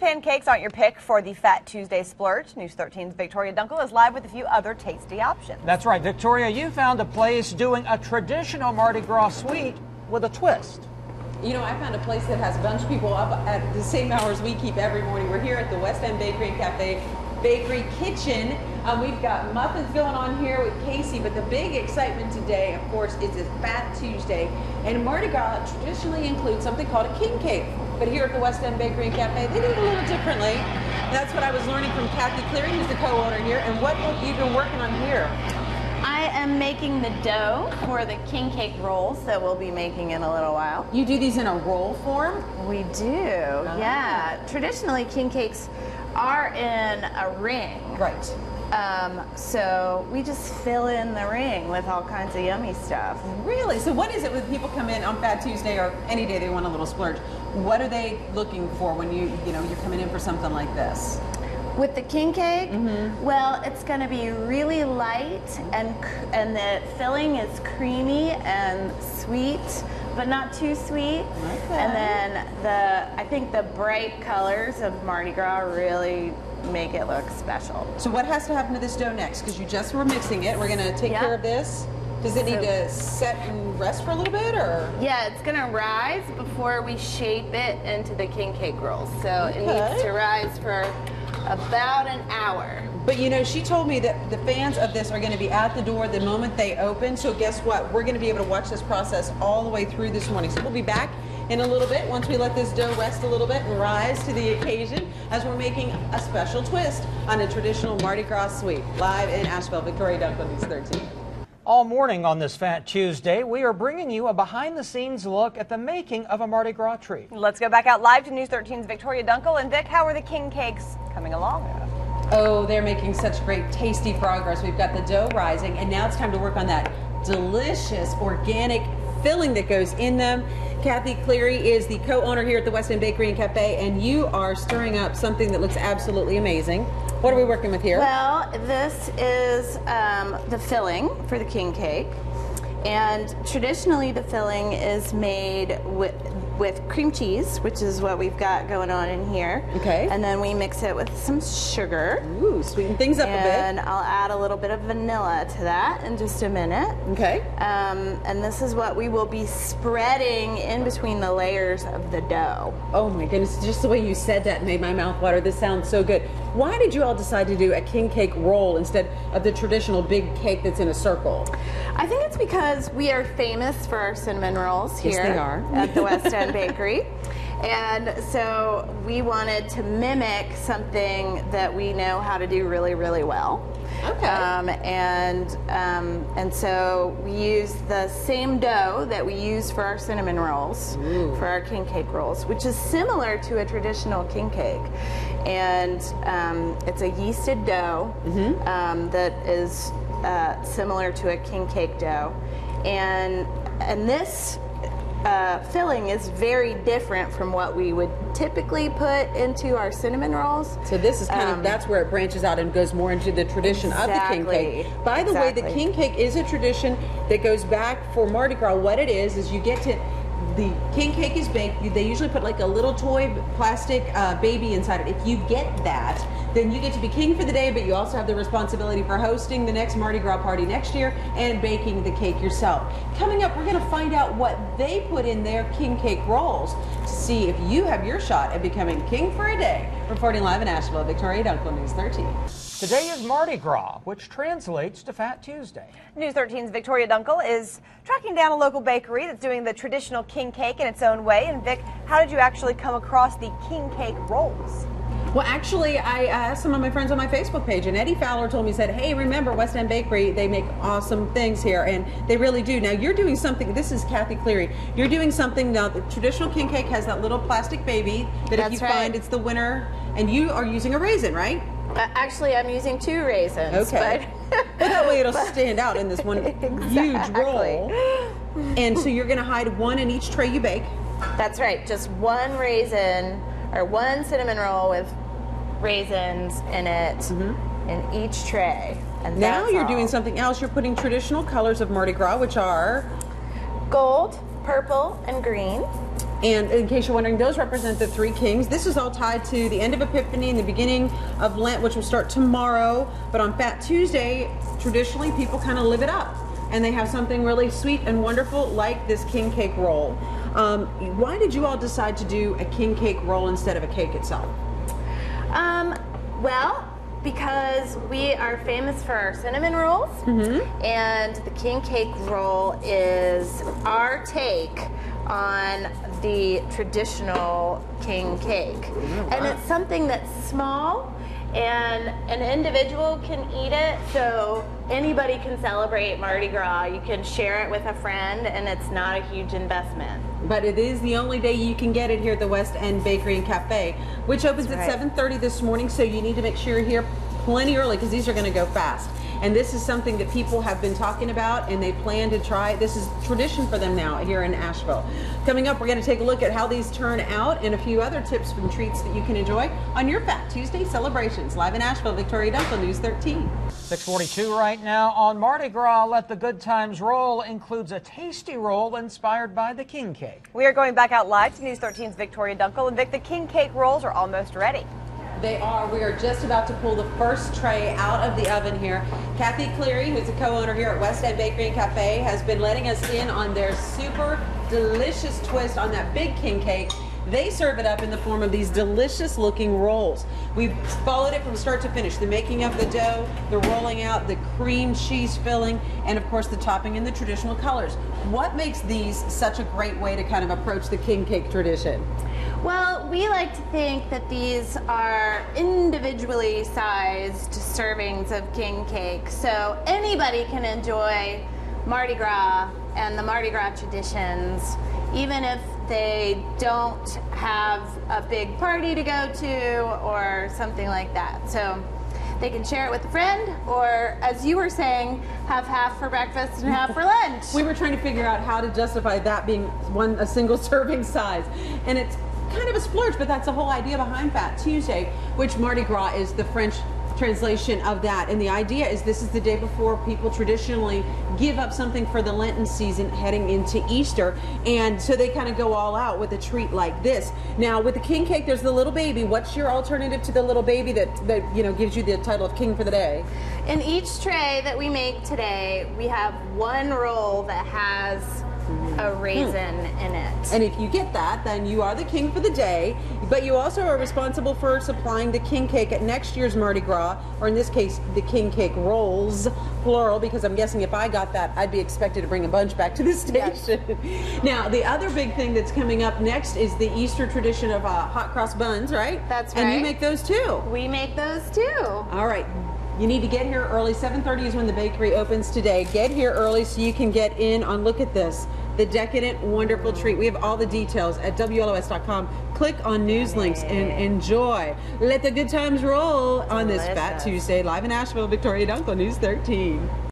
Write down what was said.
pancakes aren't your pick for the Fat Tuesday splurge. News 13's Victoria Dunkel is live with a few other tasty options. That's right, Victoria, you found a place doing a traditional Mardi Gras sweet with a twist. You know, I found a place that has a bunch of people up at the same hours we keep every morning. We're here at the West End Bakery and Cafe Bakery Kitchen. We've got muffins going on here with Casey, but the big excitement today, of course, is it's Fat Tuesday. And Mardi Gras traditionally includes something called a king cake. But here at the West End Bakery and Cafe, they do it a little differently. That's what I was learning from Kathy Cleary, who's the co-owner here. And what have you been working on here? I am making the dough for the king cake rolls that we'll be making in a little while. You do these in a roll form? We do, yeah. Traditionally, king cakes are in a ring. Right. So we just fill in the ring with all kinds of yummy stuff. Really? So what is it when people come in on Fat Tuesday or any day they want a little splurge? What are they looking for when you're coming in for something like this? With the king cake, well, it's going to be really light, and the filling is creamy and sweet, but not too sweet. Okay. And then I think the bright colors of Mardi Gras really make it look special. So what has to happen to this dough next? Because you just were mixing it. We're going to take care of this. Does it need to set and rest for a little bit, or? Yeah, it's going to rise before we shape it into the king cake rolls. So it needs to rise for about an hour. But you know, she told me that the fans of this are going to be at the door the moment they open. So guess what? We're going to be able to watch this process all the way through this morning. So we'll be back in a little bit once we let this dough rest a little bit and rise to the occasion as we're making a special twist on a traditional Mardi Gras sweet. Live in Asheville, Victoria Dunkel, News 13. All morning on this Fat Tuesday, we are bringing you a behind-the-scenes look at the making of a Mardi Gras treat. Let's go back out live to News 13's Victoria Dunkel. And Vic, how are the king cakes coming along? Oh, they're making such great, tasty progress. We've got the dough rising, and now it's time to work on that delicious organic filling that goes in them. Kathy Cleary is the co-owner here at the West End Bakery and Cafe, and you are stirring up something that looks absolutely amazing. What are we working with here? Well, this is the filling for the king cake, and traditionally the filling is made with cream cheese, which is what we've got going on in here. Okay. And then we mix it with some sugar. Ooh, sweeten things up a bit. And I'll add a little bit of vanilla to that in just a minute. Okay. And this is what we will be spreading in between the layers of the dough. Oh my goodness, just the way you said that made my mouth water. This sounds so good. Why did you all decide to do a king cake roll instead of the traditional big cake that's in a circle? I think it's because we are famous for our cinnamon rolls here Yes, they are. at the West End Bakery. And so we wanted to mimic something that we know how to do really, really well. Okay. And so we use the same dough that we use for our cinnamon rolls, for our king cake rolls, which is similar to a traditional king cake. And it's a yeasted dough that is similar to a king cake dough. And this filling is very different from what we would typically put into our cinnamon rolls. So this is kind of, that's where it branches out and goes more into the tradition of the king cake. By the way, the king cake is a tradition that goes back for Mardi Gras. What it is you get to, the king cake is baked. They usually put like a little toy plastic baby inside it. If you get that, then you get to be king for the day, but you also have the responsibility for hosting the next Mardi Gras party next year and baking the cake yourself. Coming up, we're going to find out what they put in their king cake rolls to see if you have your shot at becoming king for a day. Reporting live in Asheville, Victoria Dunkel, News 13. Today is Mardi Gras, which translates to Fat Tuesday. News 13's Victoria Dunkel is tracking down a local bakery that's doing the traditional king cake in its own way. And Vic, how did you actually come across the king cake rolls? Well, actually, I asked some of my friends on my Facebook page, and Eddie Fowler told me, said, hey, remember West End Bakery, they make awesome things here, and they really do. Now, you're doing something, this is Kathy Cleary, you're doing something now, the traditional king cake has that little plastic baby that if you find, it's the winner, and you are using a raisin, right? Actually, I'm using 2 raisins. Okay. But that way it'll stand out in this one huge roll. And so you're going to hide 1 in each tray you bake. That's right, just 1 raisin, or 1 cinnamon roll with raisins in it in each tray. And now you're doing something else. You're putting traditional colors of Mardi Gras, which are gold, purple, and green. And in case you're wondering, those represent the three kings. This is all tied to the end of Epiphany and the beginning of Lent, which will start tomorrow. But on Fat Tuesday, traditionally, people kind of live it up. And they have something really sweet and wonderful like this king cake roll. Why did you all decide to do a king cake roll instead of a cake itself? Well, because we are famous for our cinnamon rolls, and the king cake roll is our take on the traditional king cake. And it's something that's small and an individual can eat it, so anybody can celebrate Mardi Gras. You can share it with a friend and it's not a huge investment. But it is the only day you can get it here at the West End Bakery and Cafe, which opens at 7:30 this morning, so you need to make sure you're here plenty early because these are going to go fast. And this is something that people have been talking about and they plan to try. This is tradition for them now here in Asheville. Coming up, we're going to take a look at how these turn out and a few other tips and treats that you can enjoy on your Fat Tuesday celebrations. Live in Asheville, Victoria Dunkel, News 13. 6:42 right now on Mardi Gras. Let the Good Times Roll includes a tasty roll inspired by the king cake. We are going back out live to News 13's Victoria Dunkel. And Vic, the king cake rolls are almost ready. They are. We are just about to pull the first tray out of the oven here. Kathy Cleary, who's a co-owner here at West End Bakery and Cafe, has been letting us in on their super delicious twist on that big king cake. They serve it up in the form of these delicious looking rolls. We've followed it from start to finish. The making of the dough, the rolling out, the cream cheese filling, and of course the topping in the traditional colors. What makes these such a great way to kind of approach the king cake tradition? Well, we like to think that these are individually sized servings of king cake, so anybody can enjoy Mardi Gras and the Mardi Gras traditions, even if they don't have a big party to go to or something like that. So they can share it with a friend, or as you were saying, have half for breakfast and half for lunch. We were trying to figure out how to justify that being a single serving size, and it's kind of a splurge, but that's the whole idea behind Fat Tuesday, which Mardi Gras is the French translation of that. And the idea is this is the day before people traditionally give up something for the Lenten season heading into Easter, and so they kind of go all out with a treat like this. Now with the king cake, there's the little baby. What's your alternative to the little baby that you know gives you the title of king for the day? In each tray that we make today, we have one roll that has a raisin in it. And if you get that, then you are the king for the day, but you also are responsible for supplying the king cake at next year's Mardi Gras, or in this case, the king cake rolls, plural, because I'm guessing if I got that, I'd be expected to bring a bunch back to the station. Yes. Now, the other big thing that's coming up next is the Easter tradition of hot cross buns, right? That's right. And you make those too. We make those too. All right. You need to get here early. 7:30 is when the bakery opens today. Get here early so you can get in on, look at this, the decadent, wonderful treat. We have all the details at WLOS.com. Click on news links and enjoy. Let the good times roll on this Fat Tuesday. Live in Asheville, Victoria Dunkel, News 13.